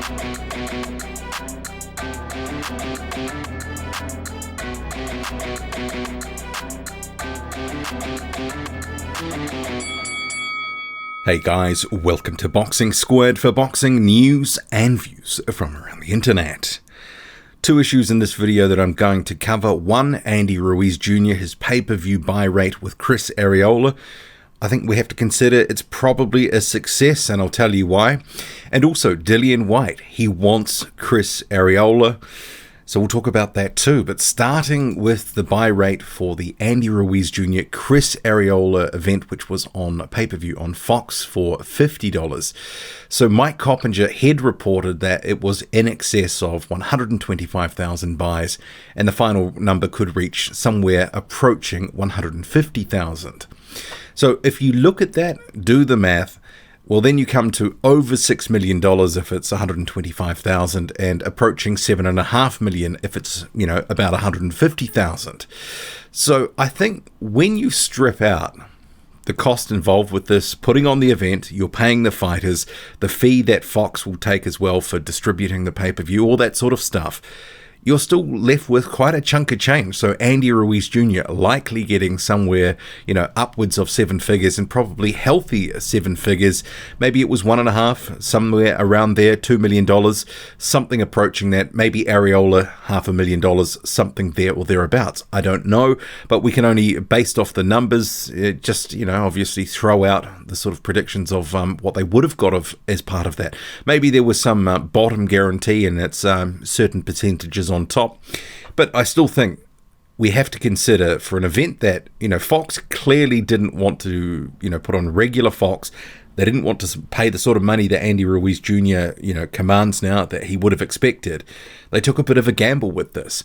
Hey guys, welcome to Boxing Squared for boxing news and views from around the internet. Two issues in this video that I'm going to cover. One, Andy Ruiz Jr., his pay-per-view buy rate with Chris Arreola. I think we have to consider it's probably a success, and I'll tell you why. And also, Dillian Whyte, he wants Chris Arreola. So we'll talk about that too. But starting with the buy rate for the Andy Ruiz Jr. Chris Arreola event, which was on pay-per-view on Fox for $50. So Mike Coppinger had reported that it was in excess of 125,000 buys, and the final number could reach somewhere approaching 150,000. So if you look at that, do the math, well, then you come to over $6 million if it's 125,000 and approaching $7.5 million if it's, about 150,000. So I think when you strip out the cost involved with this, putting on the event, you're paying the fighters, the fee that Fox will take as well for distributing the pay-per-view, all that sort of stuff, you're still left with quite a chunk of change. So Andy Ruiz Jr. likely getting somewhere, upwards of seven figures, and probably healthy seven figures. Maybe it was 1.5, somewhere around there, $2 million, something approaching that. Maybe Areola, $500,000, something there or thereabouts. I don't know, but we can only, based off the numbers, obviously throw out the sort of predictions of what they would have got as part of that. Maybe there was some bottom guarantee and it's certain percentages on top, but I still think we have to consider for an event that Fox clearly didn't want to put on regular Fox. They didn't want to pay the sort of money that Andy Ruiz Jr. commands now that he would have expected. They took a bit of a gamble with this.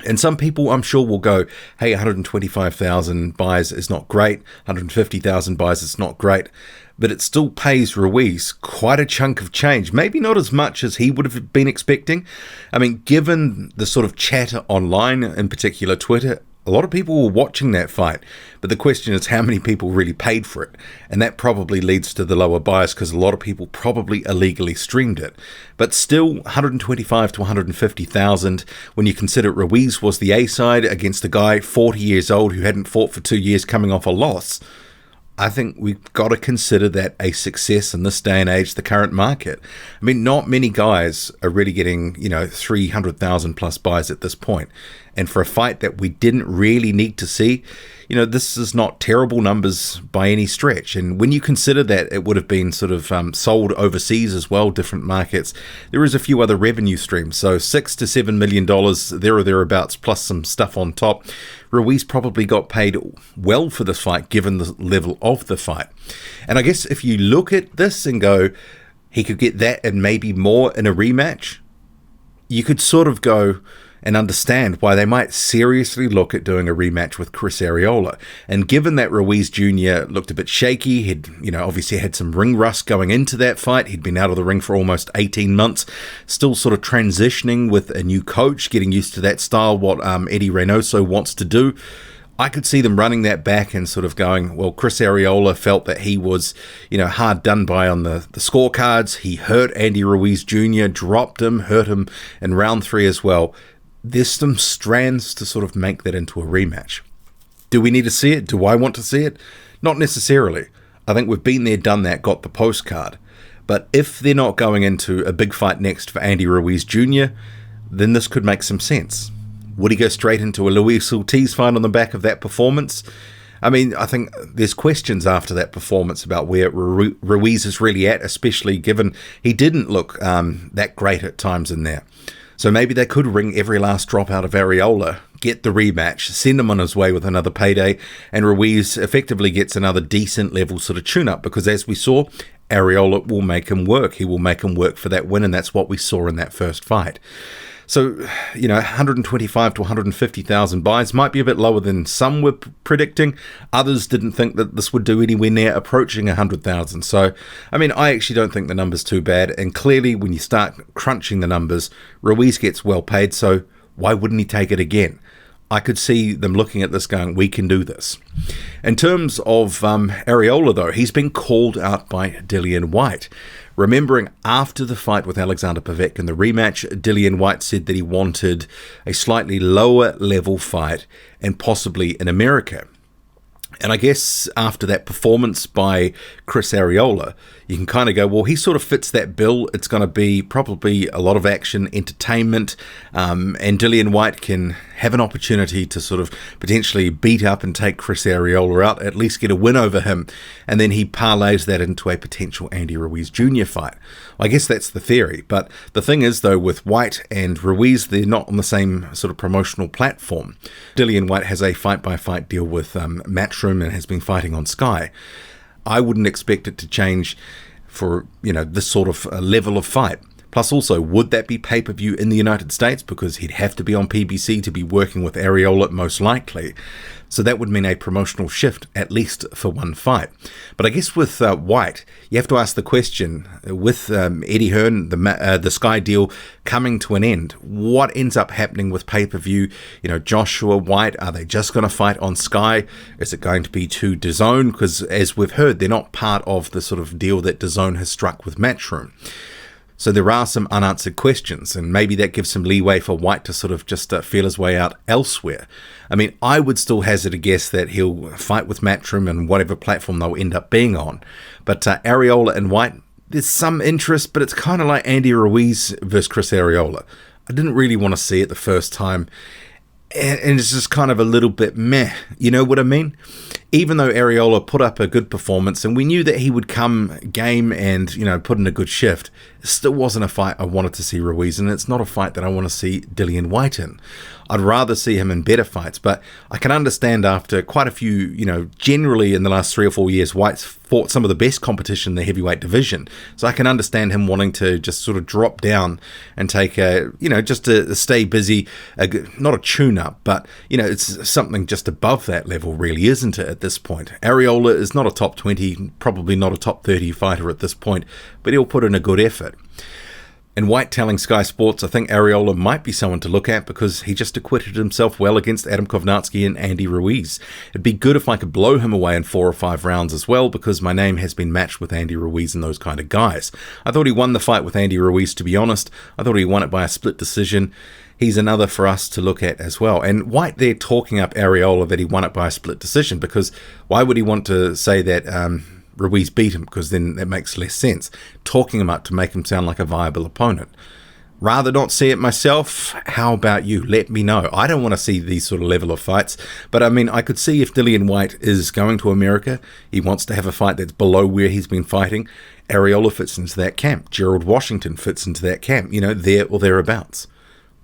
And some people, I'm sure, will go, hey, 125,000 buys is not great, 150,000 buys is not great, but it still pays Ruiz quite a chunk of change. Maybe not as much as he would have been expecting. I mean, given the sort of chatter online, in particular Twitter, a lot of people were watching that fight, but the question is how many people really paid for it, and that probably leads to the lower buys because a lot of people probably illegally streamed it. But still, 125 to 150,000 when you consider Ruiz was the A side against a guy 40 years old who hadn't fought for 2 years coming off a loss. I think we've got to consider that a success in this day and age, the current market. I mean, not many guys are really getting, 300,000 plus buys at this point. And for a fight that we didn't really need to see, this is not terrible numbers by any stretch. And when you consider that it would have been sort of sold overseas as well, different markets, there is a few other revenue streams. So $6 to $7 million, there or thereabouts, plus some stuff on top. Ruiz probably got paid well for this fight, given the level of the fight. And I guess if you look at this and go, he could get that and maybe more in a rematch, you could sort of go and understand why they might seriously look at doing a rematch with Chris Arreola. And given that Ruiz Jr. looked a bit shaky, he'd obviously had some ring rust going into that fight. He'd been out of the ring for almost 18 months, still sort of transitioning with a new coach, getting used to that style, what Eddie Reynoso wants to do. I could see them running that back and sort of going, well, Chris Arreola felt that he was, hard done by on the scorecards. He hurt Andy Ruiz Jr., dropped him, hurt him in round 3 as well. There's some strands to sort of make that into a rematch. Do we need to see it? Do I want to see it? Not necessarily. I think we've been there, done that, got the postcard. But if they're not going into a big fight next for Andy Ruiz Jr., then this could make some sense. Would he go straight into a Luis Ortiz fight on the back of that performance? I mean, I think there's questions after that performance about where Ruiz is really at, especially given he didn't look that great at times in there. So maybe they could wring every last drop out of Areola, get the rematch, send him on his way with another payday, and Ruiz effectively gets another decent level sort of tune-up, because as we saw, Areola will make him work. He will make him work for that win, and that's what we saw in that first fight. So, 125 to 150,000 buys might be a bit lower than some were predicting. Others didn't think that this would do anywhere near approaching 100,000. So, I actually don't think the number's too bad. And clearly, when you start crunching the numbers, Ruiz gets well paid. So, why wouldn't he take it again? I could see them looking at this going, we can do this. In terms of Areola, though, he's been called out by Dillian Whyte. Remembering after the fight with Alexander Povetkin, the rematch, Dillian Whyte said that he wanted a slightly lower level fight and possibly in America. And I guess after that performance by Chris Arreola, you can kind of go, well, he sort of fits that bill. It's going to be probably a lot of action, entertainment, and Dillian Whyte can have an opportunity to sort of potentially beat up and take Chris Arreola out, at least get a win over him, and then he parlays that into a potential Andy Ruiz Jr. fight. Well, I guess that's the theory, but the thing is, though, with Whyte and Ruiz, they're not on the same sort of promotional platform. Dillian Whyte has a fight-by-fight deal with Matchroom and has been fighting on Sky. I wouldn't expect it to change for, this sort of level of fight. Plus also, would that be pay-per-view in the United States? Because he'd have to be on PBC to be working with Areola most likely. So that would mean a promotional shift, at least for one fight. But I guess with Whyte, you have to ask the question, with Eddie Hearn, the Sky deal coming to an end, what ends up happening with pay-per-view? Joshua, Whyte, are they just going to fight on Sky? Is it going to be to DAZN? Because as we've heard, they're not part of the sort of deal that DAZN has struck with Matchroom. So there are some unanswered questions, and maybe that gives some leeway for Whyte to sort of just feel his way out elsewhere. I mean, I would still hazard a guess that he'll fight with Matchroom and whatever platform they'll end up being on. But Areola and Whyte, there's some interest, but it's kind of like Andy Ruiz versus Chris Arreola. I didn't really want to see it the first time, and it's just kind of a little bit meh. You know what I mean? Even though Areola put up a good performance and we knew that he would come game and, put in a good shift, it still wasn't a fight I wanted to see Ruiz, and it's not a fight that I want to see Dillian Whyte in. I'd rather see him in better fights, but I can understand after quite a few, generally in the last 3 or 4 years, Whyte's fought some of the best competition in the heavyweight division. So I can understand him wanting to just sort of drop down and take just to stay busy, not a tune-up, but, it's something just above that level really, isn't it, at this point? Areola is not a top 20, probably not a top 30 fighter at this point, but he'll put in a good effort. And Whyte telling Sky Sports, I think Areola might be someone to look at because he just acquitted himself well against Adam Kovnatsky and Andy Ruiz. It'd be good if I could blow him away in 4 or 5 rounds as well, because my name has been matched with Andy Ruiz and those kind of guys. I thought he won the fight with Andy Ruiz, to be honest. I thought he won it by a split decision. He's another for us to look at as well. And Whyte there talking up Areola that he won it by a split decision, because why would he want to say that Ruiz beat him? Because then that makes less sense. Talking him up to make him sound like a viable opponent. Rather not see it myself. How about you? Let me know. I don't want to see these sort of level of fights, but I mean, I could see if Dillian Whyte is going to America, he wants to have a fight that's below where he's been fighting. Areola fits into that camp. Gerald Washington fits into that camp, there or thereabouts.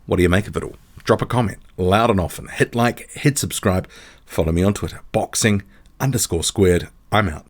What do you make of it all? Drop a comment, loud and often. Hit like, hit subscribe. Follow me on Twitter, boxing_squared. I'm out.